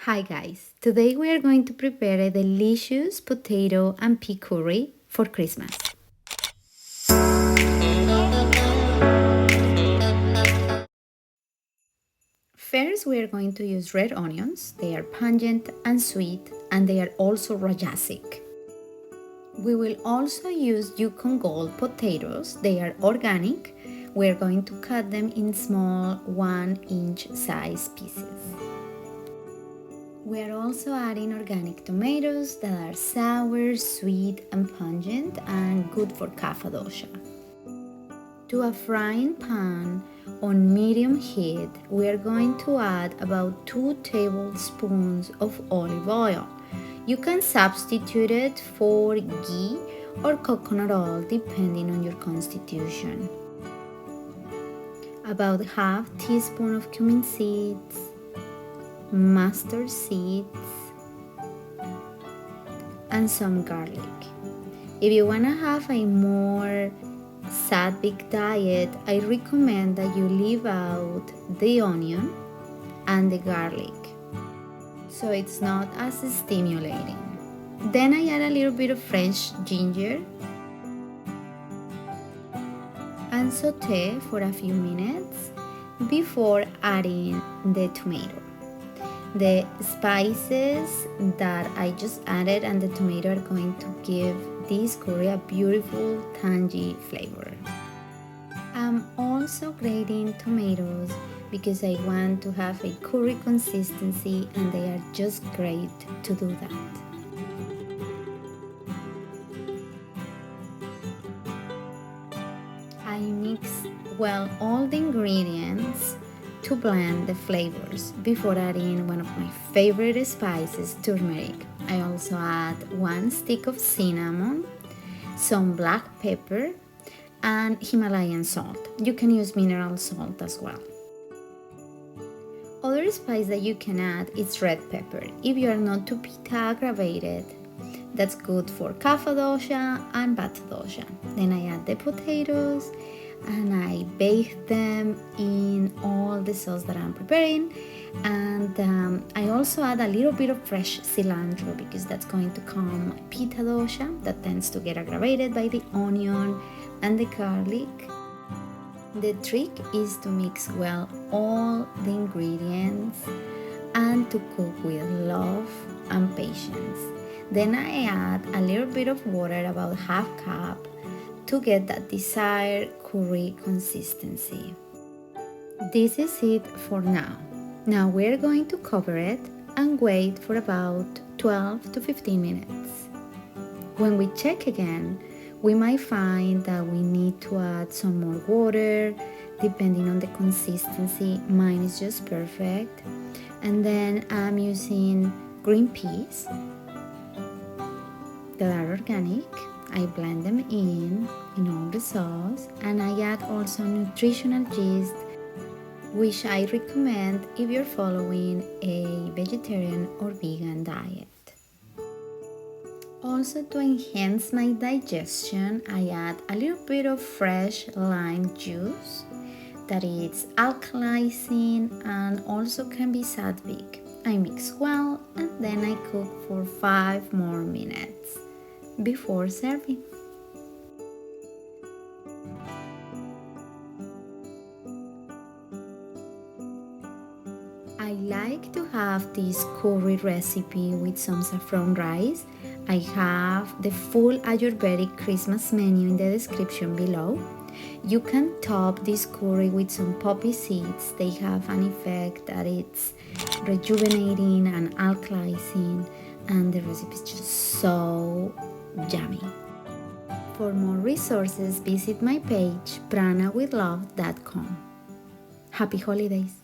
Hi guys, today we are going to prepare a delicious potato and pea curry for Christmas. First we are going to use red onions. They are pungent and sweet and they are also rajasic. We will also use Yukon Gold potatoes. They are organic. We are going to cut them in small 1-inch size pieces. We are also adding organic tomatoes that are sour, sweet, and pungent and good for kapha dosha. To a frying pan on medium heat, we are going to add about 2 tablespoons of olive oil. You can substitute it for ghee or coconut oil depending on your constitution. About half teaspoon of cumin seeds, mustard seeds, and some garlic. If you want to have a more sattvic diet, I recommend that you leave out the onion and the garlic, so it's not as stimulating. Then I add a little bit of French ginger and saute for a few minutes before adding the tomato. The spices that I just added and the tomato are going to give this curry a beautiful tangy flavor. I'm also grating tomatoes because I want to have a curry consistency and they are just great to do that. I mix well all the ingredients to blend the flavors before adding one of my favorite spices, turmeric. I also add 1 stick of cinnamon, some black pepper, and Himalayan salt. You can use mineral salt as well. Other spice that you can add is red pepper. If you are not too pitta aggravated, that's good for kapha dosha and vata dosha. Then I add the potatoes and I bake them in all the sauce that I'm preparing, and I also add a little bit of fresh cilantro because that's going to calm pitta dosha that tends to get aggravated by the onion and the garlic. The trick is to mix well all the ingredients and to cook with love and patience. Then I add a little bit of water, about half cup, to get that desired curry consistency. This is it for now. Now we're going to cover it and wait for about 12 to 15 minutes. When we check again, we might find that we need to add some more water depending on the consistency. Mine is just perfect. And then I'm using green peas that are organic. I blend them in all the sauce, and I add also nutritional yeast, which I recommend if you're following a vegetarian or vegan diet. Also, to enhance my digestion, I add a little bit of fresh lime juice that is alkalizing and also can be sattvic. I mix well and then I cook for 5 more minutes before serving. I like to have this curry recipe with some saffron rice. I have the full Ayurvedic Christmas menu in the description below. You can top this curry with some poppy seeds. They have an effect that it's rejuvenating and alkalizing, and the recipe is just so yummy. For more resources, visit my page pranawithlove.com. Happy holidays!